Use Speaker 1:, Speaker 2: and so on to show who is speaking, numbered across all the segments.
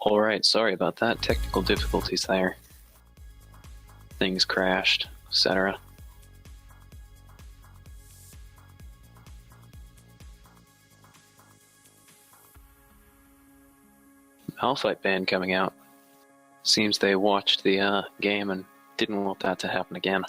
Speaker 1: Alright, sorry about that. Technical difficulties there. Things crashed, etc. Malphite ban coming out. Seems they watched the game and didn't want that to happen again.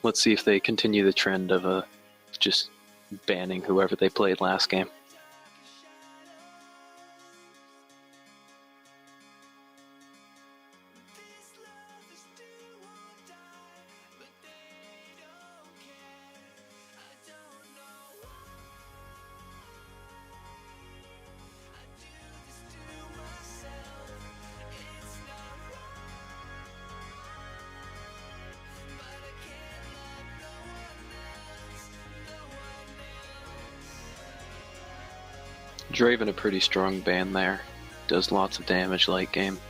Speaker 1: Let's see if they continue the trend of just banning whoever they played last game. Draven a pretty strong ban there. Does lots of damage late game.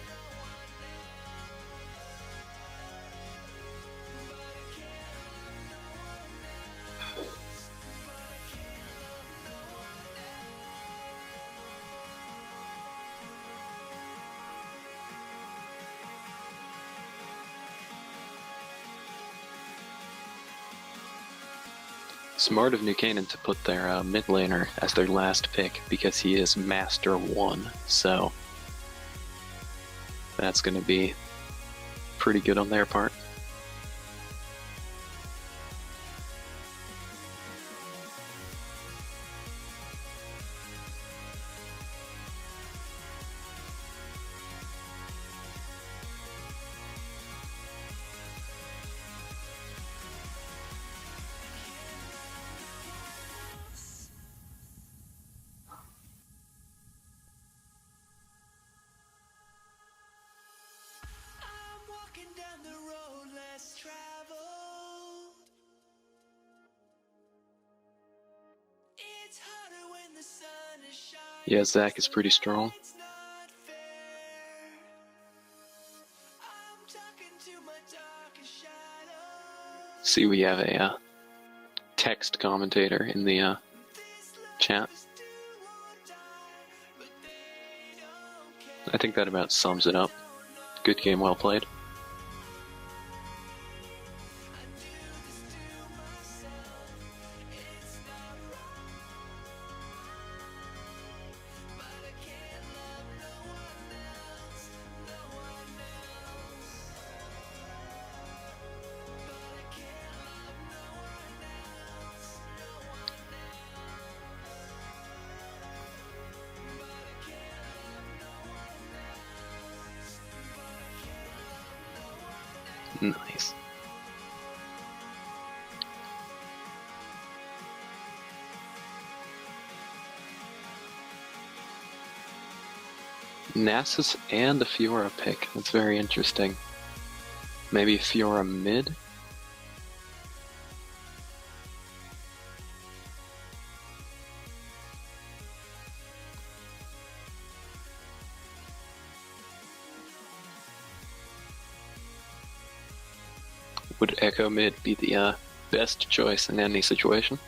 Speaker 1: Smart of New Canaan to put their mid laner as their last pick because he is Master 1, so that's going to be pretty good on their part. Yeah, Zach is pretty strong. See, we have a text commentator in the chat. I think that about sums it up. Good game, well played. Nice. Nasus and a Fiora pick. That's very interesting. Maybe Fiora mid? Would Echo mid be the best choice in any situation?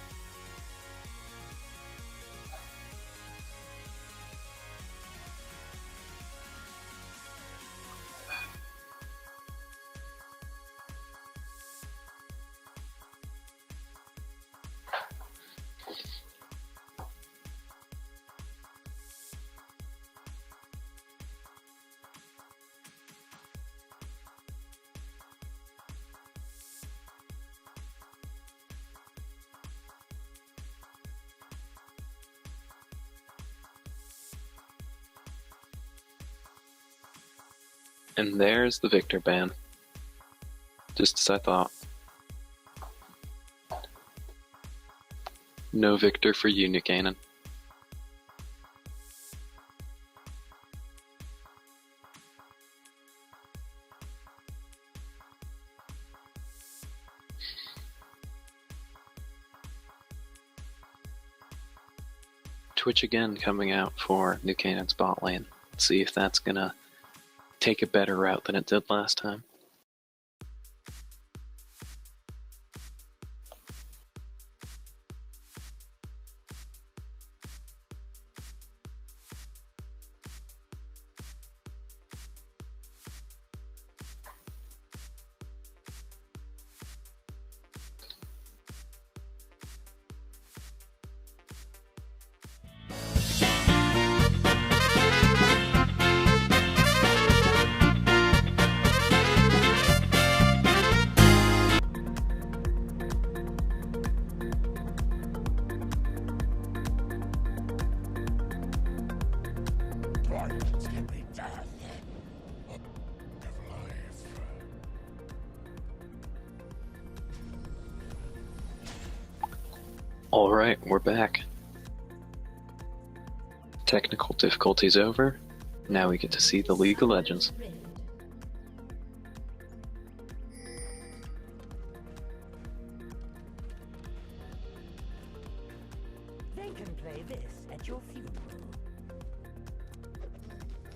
Speaker 1: And there's the Victor ban. Just as I thought. No Victor for you, New Canaan. Twitch again coming out for New Canaan's bot lane. See if that's gonna take a better route than it did last time. Alright, we're back. Technical difficulties over. Now we get to see the League of Legends.
Speaker 2: They can play this at your funeral.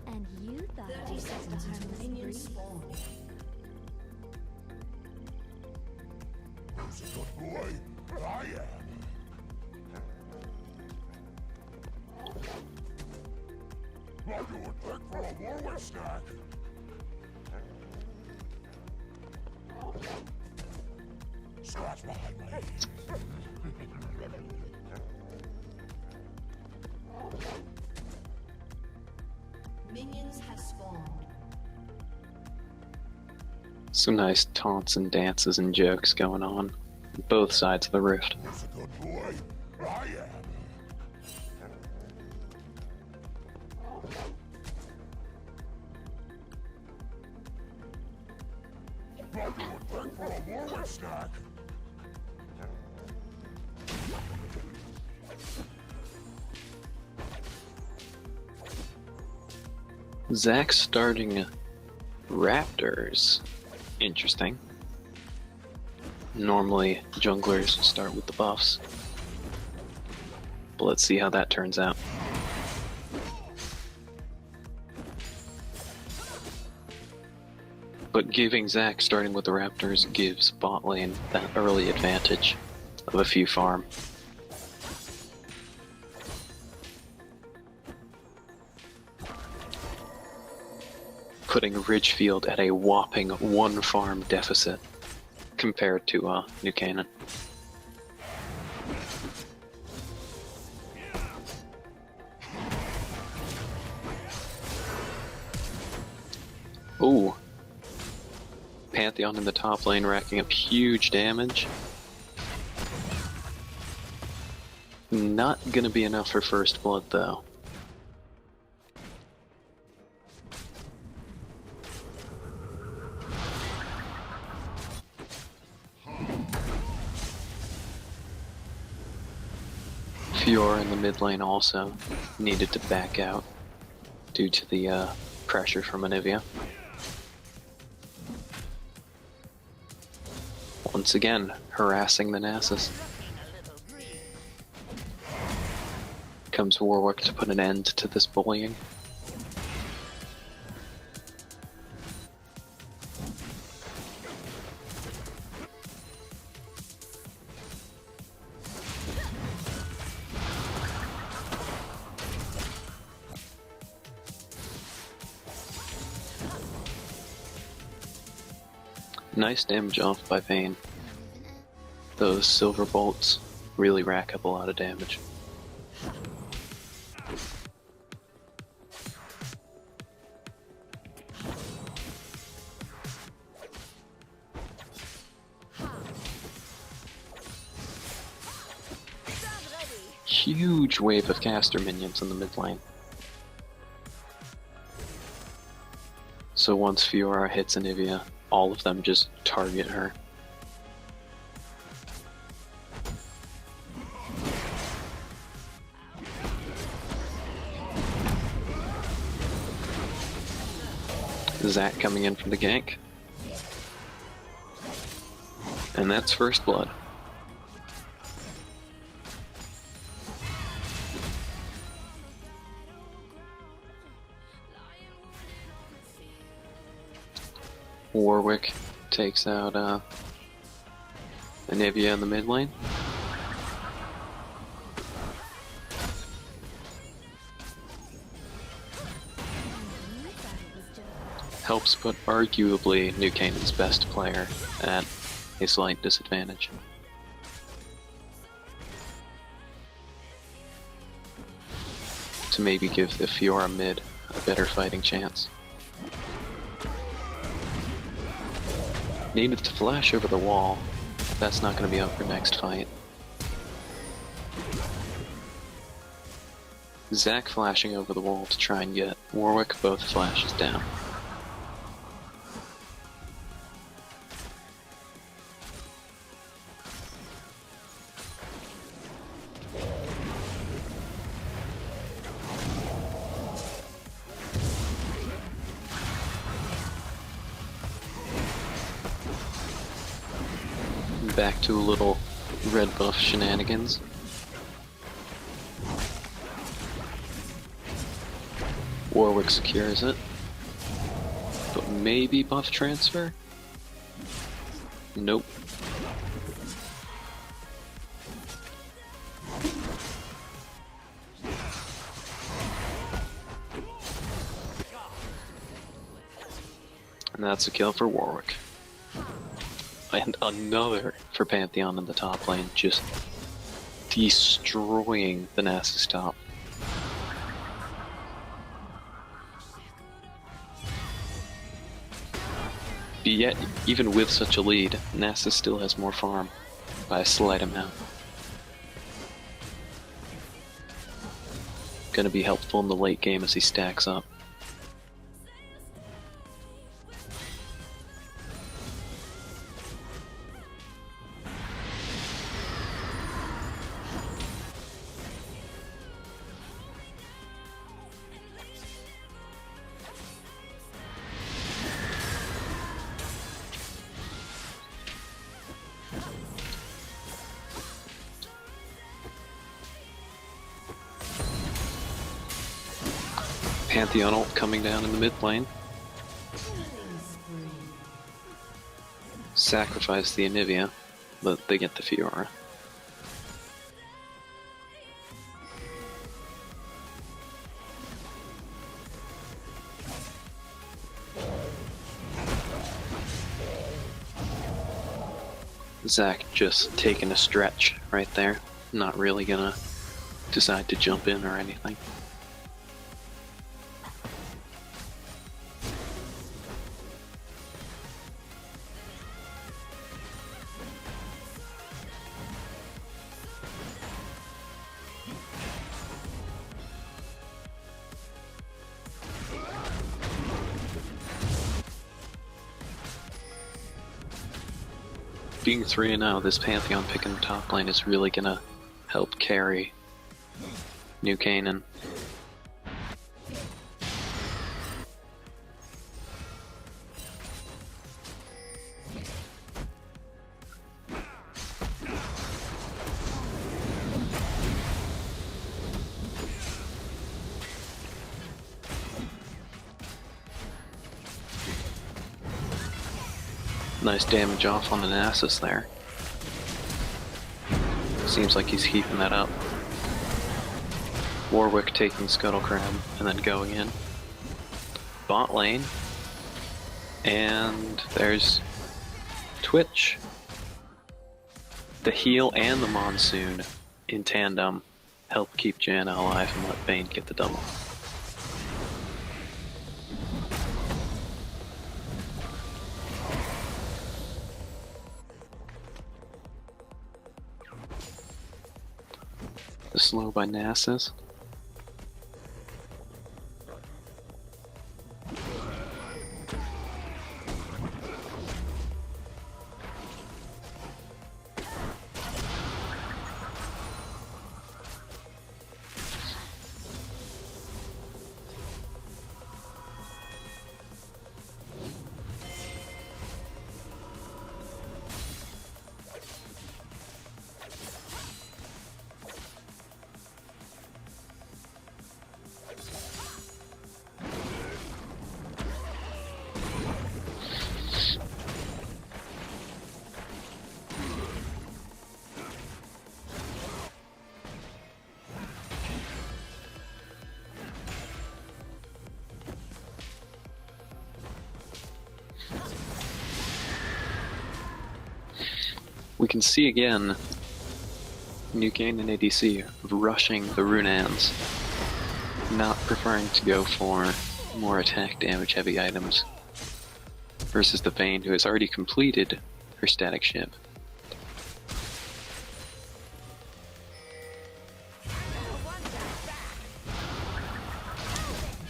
Speaker 3: And you thought
Speaker 2: 30 seconds until minions spawn.
Speaker 4: Who's a good boy? I am. What you would pick for a Warwick snack? Scratch behind my ears.
Speaker 2: Minions have spawned.
Speaker 1: Some nice taunts and dances and jokes going on on both sides of the rift.
Speaker 4: Who's a good boy? I am. What you would pick for a Warwick snack?
Speaker 1: Zach starting Raptors. Interesting. Normally, junglers start with the buffs. But let's see how that turns out. But giving Zach starting with the Raptors gives bot lane that early advantage of a few farm. Putting Ridgefield at a whopping 1 farm deficit compared to New Canaan. Ooh. Pantheon in the top lane racking up huge damage. Not gonna be enough for first blood though. Fiora in the mid lane also needed to back out due to the pressure from Anivia. Once again, harassing the Nasus. Comes Warwick to put an end to this bullying. Nice damage off by Vayne. Those silver bolts really rack up a lot of damage. Huge wave of caster minions in the mid lane. So once Fiora hits Anivia, all of them just target her. Zach coming in for the gank. And that's first blood. Warwick takes out Anivia in the mid lane. Helps put arguably New Canaan's best player at a slight disadvantage. To maybe give the Fiora mid a better fighting chance. Needed to flash over the wall. That's not going to be up for next fight. Zac flashing over the wall to try and get Warwick both flashes down. Back to a little red buff shenanigans. Warwick secures it. But maybe buff transfer? Nope. And that's a kill for Warwick. And another for Pantheon in the top lane, just destroying the Nasus top. But yet, even with such a lead, Nasus still has more farm by a slight amount. Gonna be helpful in the late game as he stacks up. Pantheon ult coming down in the mid lane. Sacrifice the Anivia, but they get the Fiora. Zac just taking a stretch right there. Not really gonna decide to jump in or anything. Being 3-0, this Pantheon pick in the top lane is really gonna help carry New Canaan. Nice damage off on the Nasus there. Seems like he's keeping that up. Warwick taking Scuttle Crab and then going in. Bot lane. And there's Twitch. The heal and the Monsoon in tandem help keep Janna alive and let Bane get the double. The slow by Nasus. We can see again New Canaan ADC rushing the Runans, not preferring to go for more attack damage heavy items, versus the Vayne, who has already completed her static ship.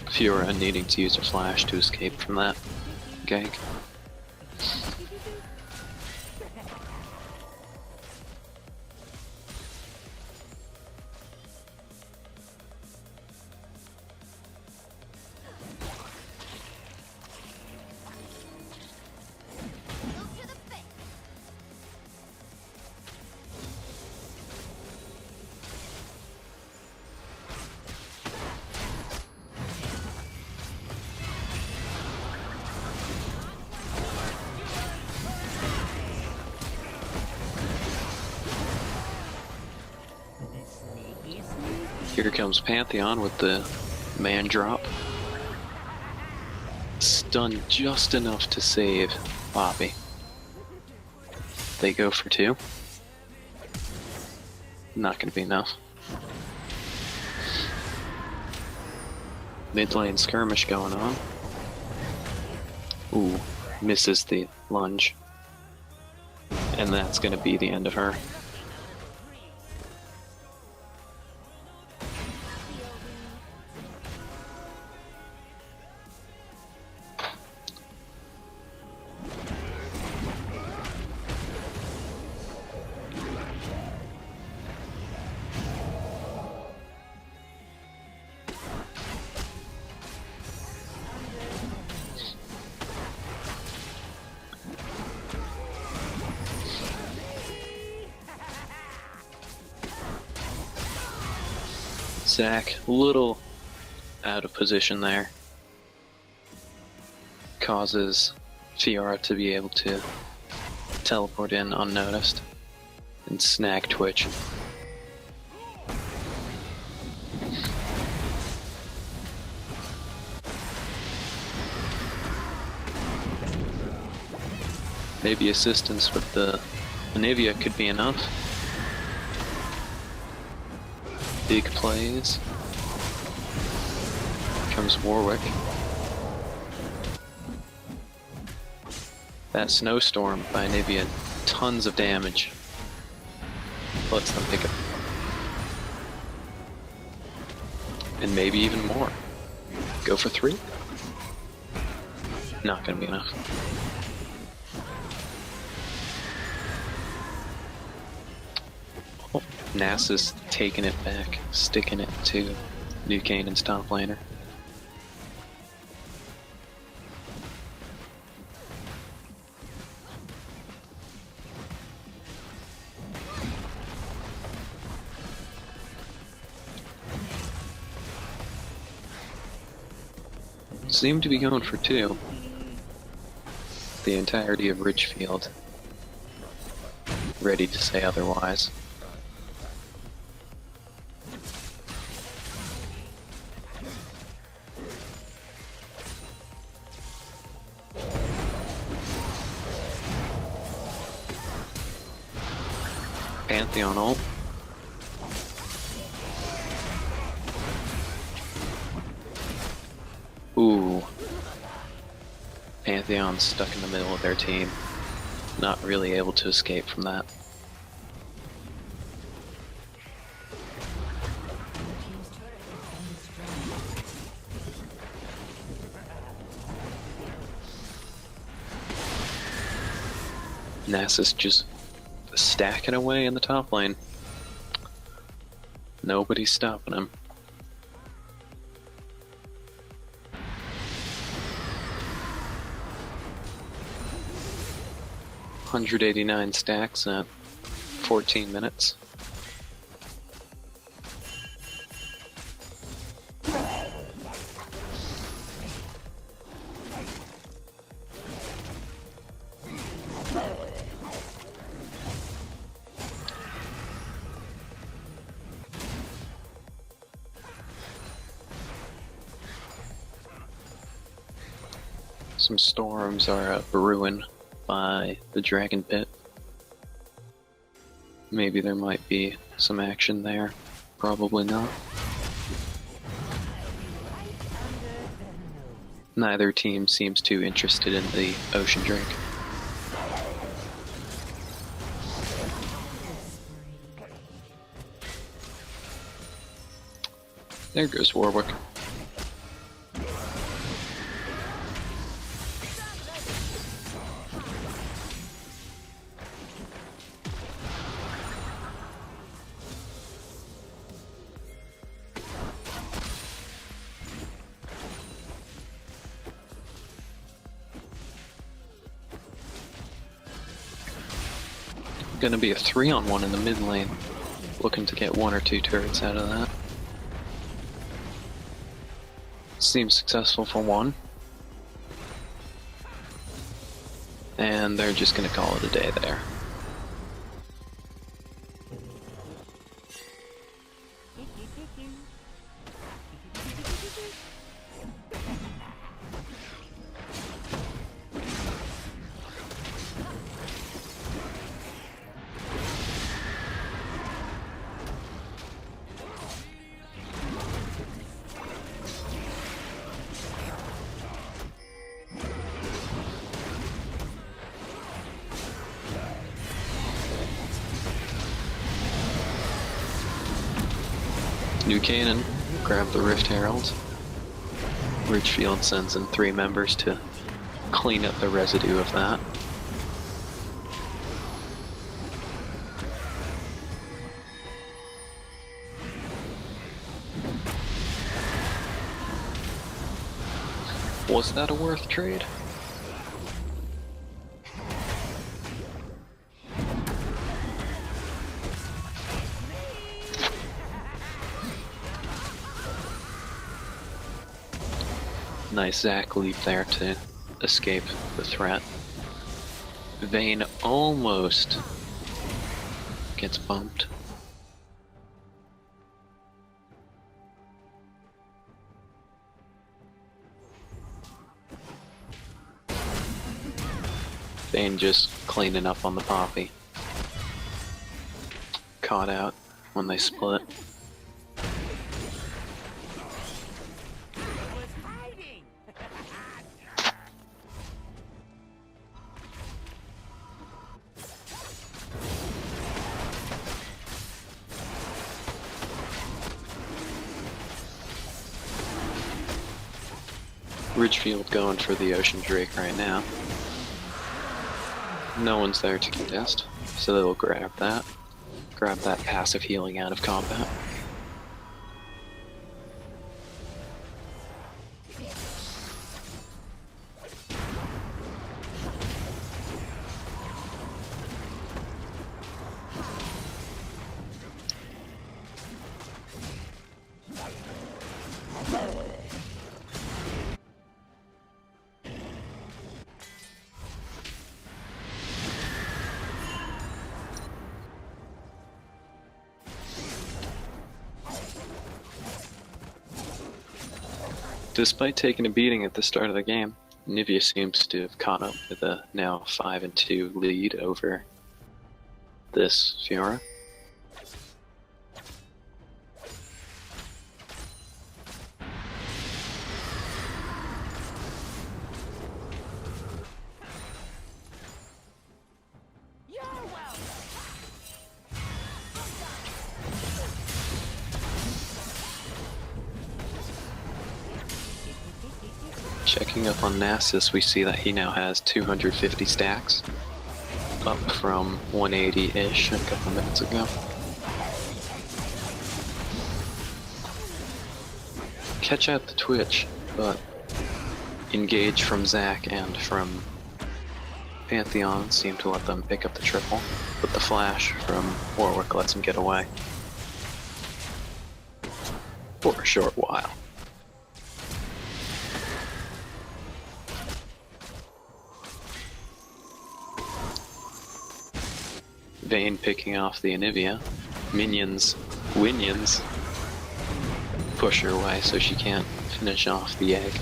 Speaker 1: Fiora needing to use her flash to escape from that gank. Here comes Pantheon with the man drop. Stunned just enough to save Poppy. They go for 2. Not gonna be enough. Mid lane skirmish going on. Ooh, misses the lunge. And that's gonna be the end of her. Zach, a little out of position there. Causes Fiora to be able to teleport in unnoticed and snag Twitch. Maybe assistance with the Anivia could be enough. Big plays. Comes Warwick. That snowstorm by Anivia, tons of damage. Lets them pick up. And maybe even more. Go for 3? Not gonna be enough. Oh, NASA's taking it back, sticking it to New Canaan's top laner. Seem to be going for 2. The entirety of Ridgefield ready to say otherwise. Pantheon ult. Ooh. Pantheon's stuck in the middle of their team. Not really able to escape from that. Nasus just stacking away in the top lane. Nobody's stopping him. $189 stacks at 14 minutes. Some storms are brewing by the Dragon Pit. Maybe there might be some action there. Probably not. Neither team seems too interested in the ocean drink. There goes Warwick. Gonna be a 3-on-1 in the mid lane. Looking to get 1 or 2 turrets out of that. Seems successful for 1. And they're just gonna call it a day there. New Canaan, grab the Rift Herald. Ridgefield sends in 3 members to clean up the residue of that. Was that a worth trade? Nice Zac leap there to escape the threat. Vayne almost gets bumped. Vayne just cleaning up on the Poppy. Caught out when they split. Ridgefield going for the Ocean Drake right now. No one's there to contest, so they'll grab that. Grab that passive healing out of combat. Despite taking a beating at the start of the game, Nivea seems to have caught up with a now 5-2 lead over this Fiora. Checking up on Nasus, we see that he now has 250 stacks, up from 180-ish a couple minutes ago. Catch out the Twitch, but engage from Zac and from Pantheon seem to let them pick up the triple, but the flash from Warwick lets him get away. For a short while. Vayne picking off the Anivia. Winions push her away so she can't finish off the egg.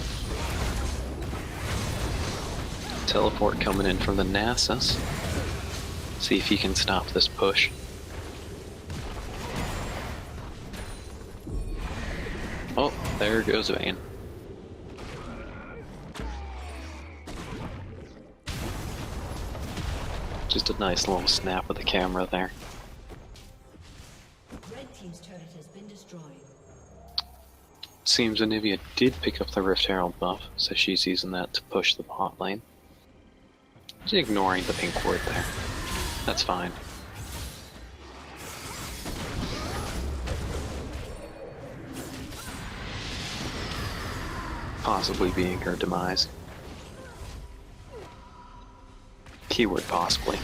Speaker 1: Teleport coming in from the Nasus. See if he can stop this push. Oh, there goes Vayne. Just a nice little snap of the camera there.
Speaker 2: Red team's turret has been destroyed.
Speaker 1: Seems Anivia did pick up the Rift Herald buff, so she's using that to push the bot lane. She's ignoring the pink ward there. That's fine. Possibly being her demise. Keyword possibly.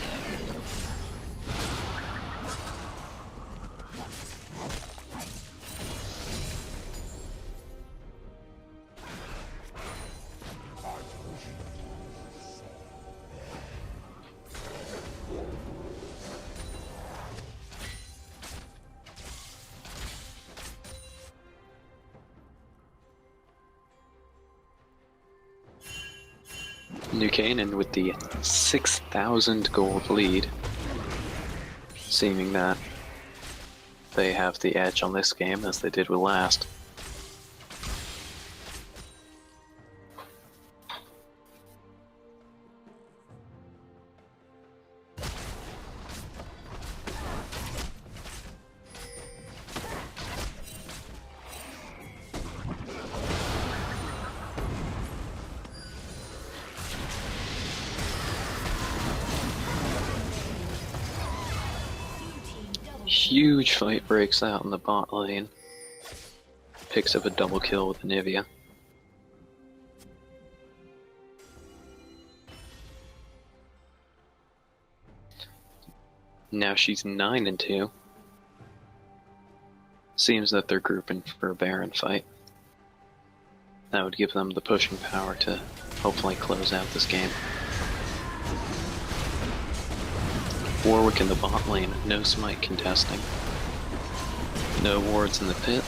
Speaker 1: New Canaan with the 6,000 gold lead, seeming that they have the edge on this game as they did with last. Huge fight breaks out in the bot lane. Picks up a double kill with Anivia. Now she's 9-2. Seems that they're grouping for a Baron fight. That would give them the pushing power to hopefully close out this game. Warwick in the bot lane, no smite contesting. No wards in the pit.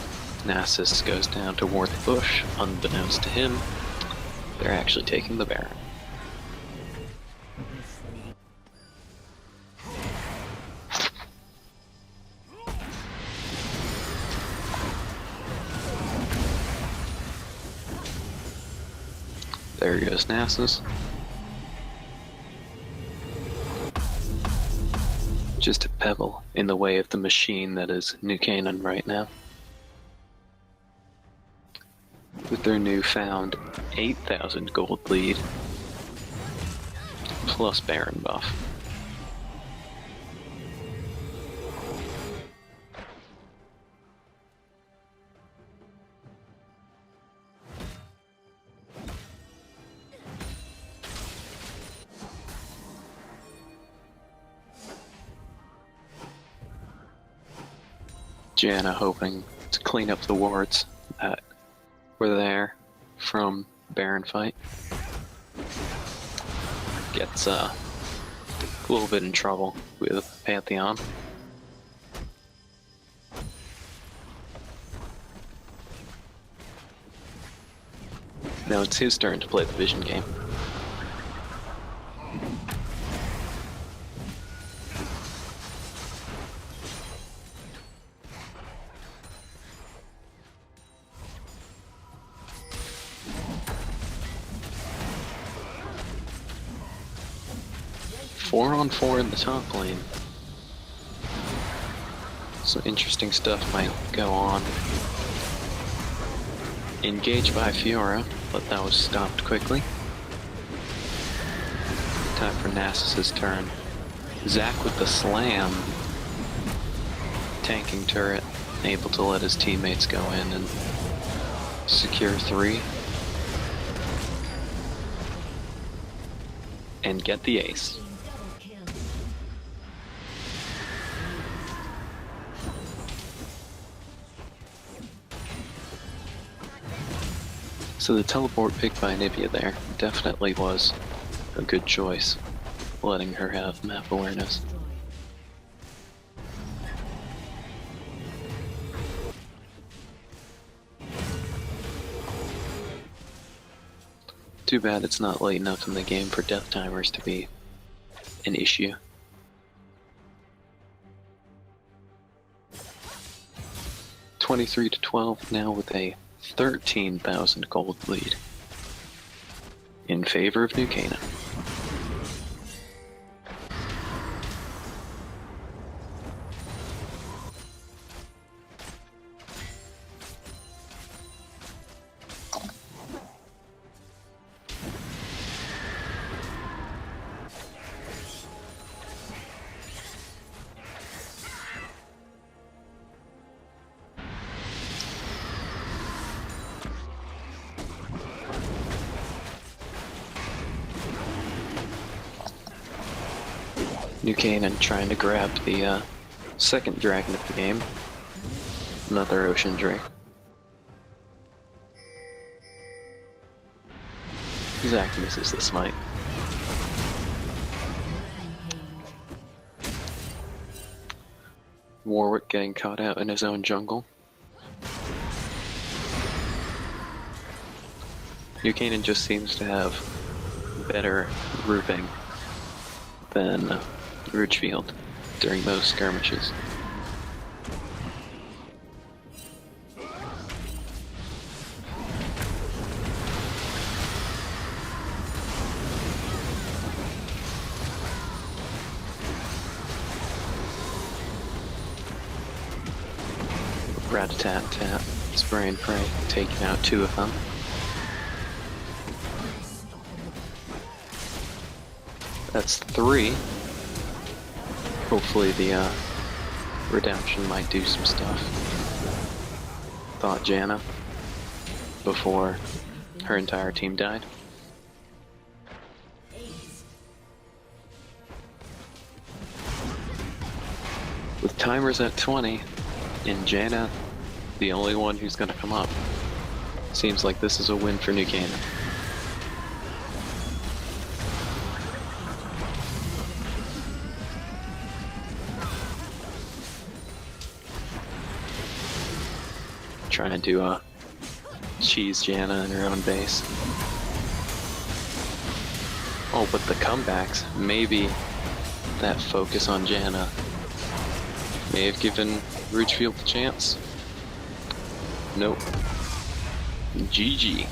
Speaker 1: Nasus goes down to ward the bush. Unbeknownst to him, they're actually taking the Baron. There goes Nasus. Just a pebble in the way of the machine that is New Canaan right now. With their newfound 8,000 gold lead, plus Baron buff. Janna hoping to clean up the wards that were there from Baron fight. Gets a little bit in trouble with Pantheon. Now it's his turn to play the vision game. Four on four in the top lane. Some interesting stuff might go on. Engaged by Fiora, but that was stopped quickly. Time for Nasus' turn. Zac with the slam. Tanking turret, able to let his teammates go in and secure 3. And get the ace. So the teleport picked by Anivia there definitely was a good choice, letting her have map awareness. Too bad it's not late enough in the game for death timers to be an issue. (23-12) now with a 13,000 gold lead in favor of New Canaan. New Canaan trying to grab the second dragon of the game. Another ocean drake. Zac misses the smite. Warwick getting caught out in his own jungle. New Canaan just seems to have better grouping than Ridgefield during those skirmishes. Rat-a-tat-tat, spray and pray, taking out 2 of them. That's 3. Hopefully the redemption might do some stuff. Thought Janna before her entire team died. With timers at 20 and Janna the only one who's gonna come up, seems like this is a win for New Canaan. Trying to cheese Janna in her own base. Oh, but the comebacks, maybe that focus on Janna may have given Ridgefield the chance. Nope. GG.